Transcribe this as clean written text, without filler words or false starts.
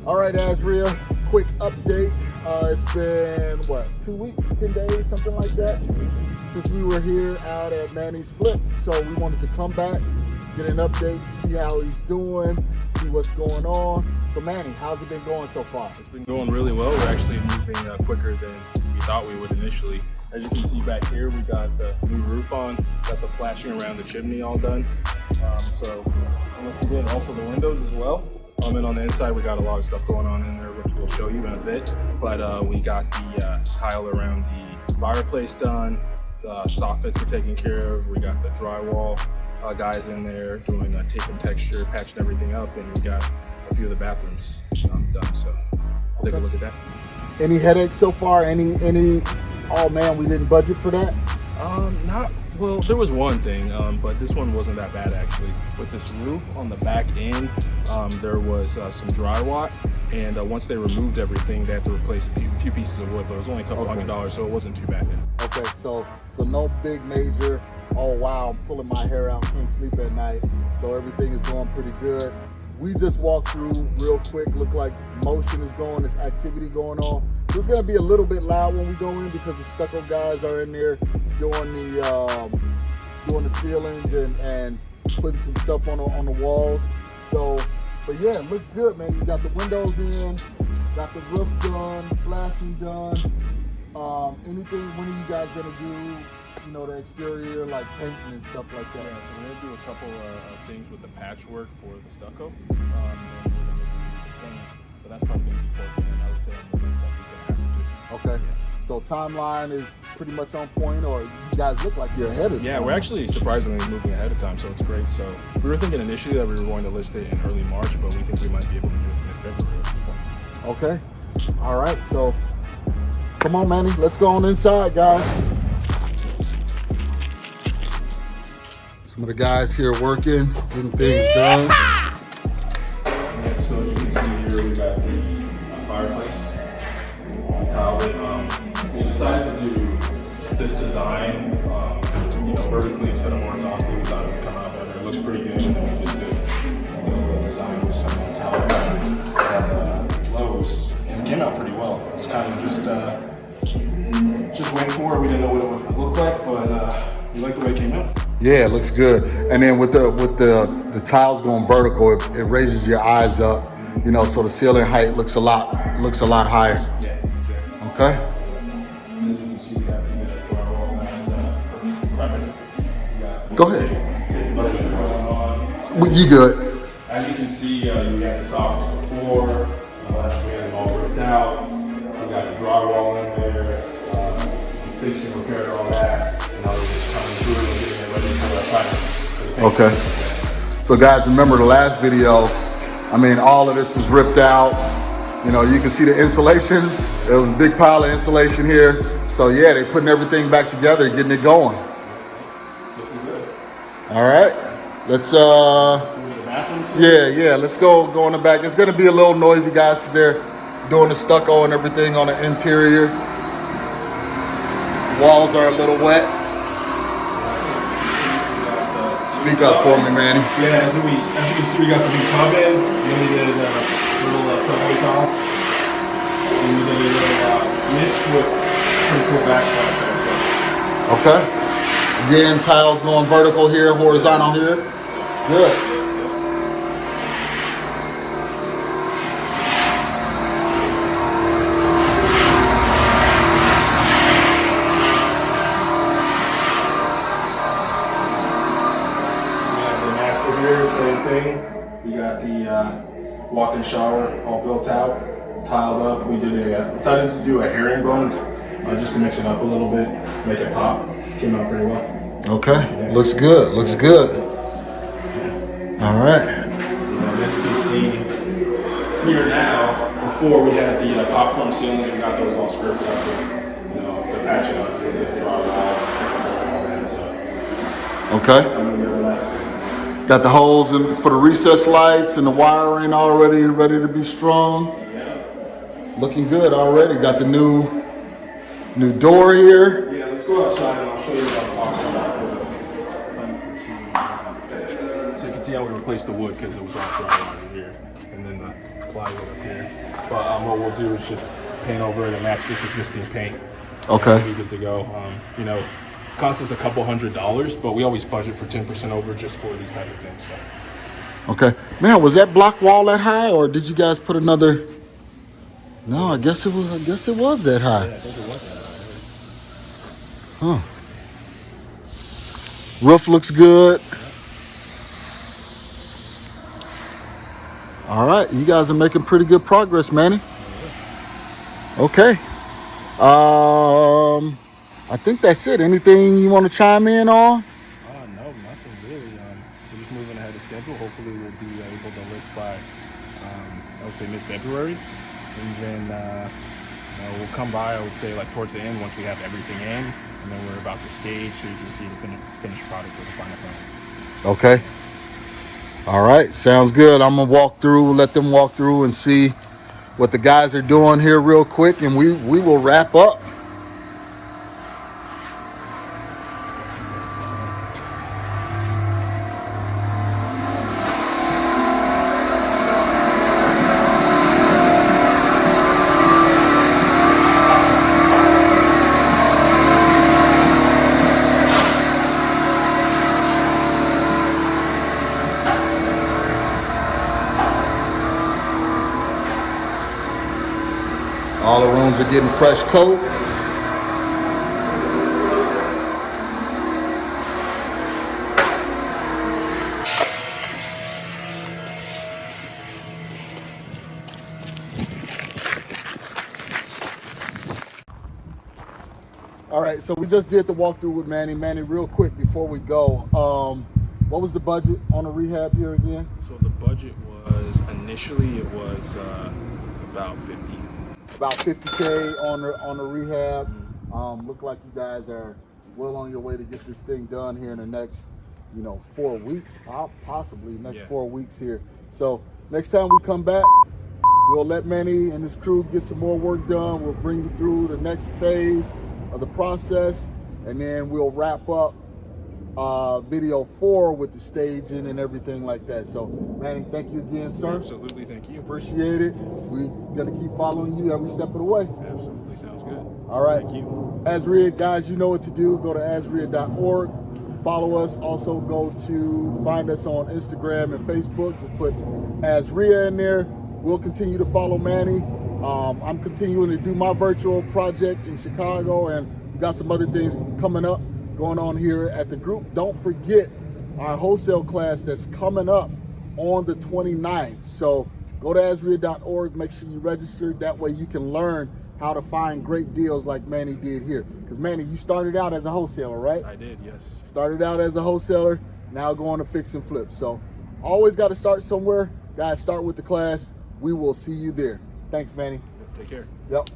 All right, AZREIA, quick update. It's been, what, 2 weeks, 10 days, something like that, since we were here out at Manny's Flip. So we wanted to come back, get an update, see how he's doing, see what's going on. So Manny, how's it been going so far? It's been going really well. We're actually moving quicker than we thought we would initially. As you can see back here, we got the new roof on, got the flashing around the chimney all done. So looking good. Also the windows as well. And on the inside, we got a lot of stuff going on in there, which we'll show you in a bit. But we got the tile around the fireplace done. The soffits are taken care of. We got the drywall guys in there doing tape and texture, patching everything up, and we got a few of the bathrooms done. So take a look at that. Any headaches so far? Any? Oh man, we didn't budget for that. Not well. There was one thing, but this one wasn't that bad actually. With this roof on the back end, there was some drywall, and once they removed everything, they had to replace a few pieces of wood. But it was only a couple $100, so it wasn't too bad. Yeah. Okay, so no big major. Oh wow, I'm pulling my hair out, can't sleep at night. So everything is going pretty good. We just walked through real quick. Look like motion is going, there's activity going on. So it's gonna be a little bit loud when we go in because the stucco guys are in there doing the ceilings and putting some stuff on the walls. So, but yeah, it looks good, man. You got the windows in, got the roof done, flashing done. Anything? When are you guys gonna do? You know, the exterior, like painting and stuff like that. Yeah, so we're gonna do a couple of things with the patchwork for the stucco. And we're gonna do the paint, but that's probably gonna be closer than I would say on the next stuff we're gonna have to do. Okay. Yeah. So timeline is pretty much on point, or you guys look like you're ahead of time. Yeah, we're actually surprisingly moving ahead of time, so it's great. So we were thinking initially that we were going to list it in early March, but we think we might be able to do it in February. Okay. All right. So come on, Manny. Let's go on inside, guys. Some of the guys here working, getting things done. Yeah, so as you can see here, we got the fireplace. We tiled it. We decided to do this design, vertically instead of horizontally. We thought it would come out better. It looks pretty good, and then we just did a little design with some tile at Lowe's, and it came out pretty well. It's kind of just waiting for it. We didn't know what it would look like, but we like the way it came out. Yeah, it looks good. And then with the tiles going vertical, it raises your eyes up, so the ceiling height looks a lot higher. Yeah, exactly. Okay. And as you can see, we got the drywall and Go ahead. You good? As you can see, we had the soffits before. We had it all ripped out. We got the drywall in there. Fixed and repaired all that. And now we're just coming through and getting it ready for the Okay. So guys, remember the last video, all of this was ripped out. You can see the insulation. There was a big pile of insulation here. So yeah, they're putting everything back together, getting it going. Looking good. All right. Let's let's go in the back. It's gonna be a little noisy, guys, because they're doing the stucco and everything on the interior. Walls are a little wet. Speak up for me, Manny. Yeah, as you can see, we got the new tub in. And then we did a little subway tile. And we did a little niche with pretty cool backsplash there. So. Okay. Again, tiles going vertical here, horizontal here. Good. Same thing. We got the walk-in shower all built out, tiled up. We decided to do a herringbone just to mix it up a little bit, make it pop. Came out pretty well. Okay, yeah. Looks good. Looks good. All right. As you can see here now, before we had the popcorn ceilings, we got those all scripted up, to patch it up with the drywall and all that stuff. Okay. Got the holes in for the recessed lights and the wiring already ready to be strung. Looking good already. Got the new door here. Yeah, let's go outside and I'll show you what I'm talking about. So you can see how we were replace the wood because it was all drywall over here, and then the plywood up here. But what we'll do is just paint over it and match this existing paint. Okay. We'll be good to go. You know, costs us a couple $100s, but we always budget for 10% over just for these type of things. So. Okay, man, was that block wall that high, or did you guys put another? No, I guess it was. I guess it was that high. Yeah, I think it was that high. Huh. Roof looks good. All right, you guys are making pretty good progress, Manny. Okay. I think that's it. Anything you want to chime in on? No, nothing really. We're just moving ahead of schedule. Hopefully, we'll be able to list by, I would say, mid-February. And then we'll come by, I would say, like towards the end once we have everything in. And then we're about to stage so you can see the finished product with the final product. Okay. All right, sounds good. I'm going to walk through, let them walk through and see what the guys are doing here real quick, and we will wrap up. All the rooms are getting fresh coats. All right, so we just did the walkthrough with Manny. Manny, real quick before we go, what was the budget on the rehab here again? So the budget was, initially it was about 50. About 50K on the rehab. Look like you guys are well on your way to get this thing done here in the next, 4 weeks, possibly next 4 weeks here. So next time we come back, we'll let Manny and his crew get some more work done. We'll bring you through the next phase of the process, and then we'll wrap up video 4 with the staging and everything like that. So Manny, thank you again, sir. Absolutely, thank you. Appreciate it. We're gonna keep following you every step of the way. Absolutely, sounds good. All right. Thank you. AZREIA, guys, you know what to do. Go to AZREIA.org. Follow us. Also go to find us on Instagram and Facebook. Just put AZREIA in there. We'll continue to follow Manny. I'm continuing to do my virtual project in Chicago, and we got some other things coming up going on here at the group. Don't forget our wholesale class that's coming up on the 29th. So go to AZREIA.org, make sure you register. That way you can learn how to find great deals like Manny did here. Because Manny, you started out as a wholesaler, right? I did, yes. Started out as a wholesaler, now going to fix and flip. So always got to start somewhere. Guys, start with the class. We will see you there. Thanks, Manny. Take care. Yep.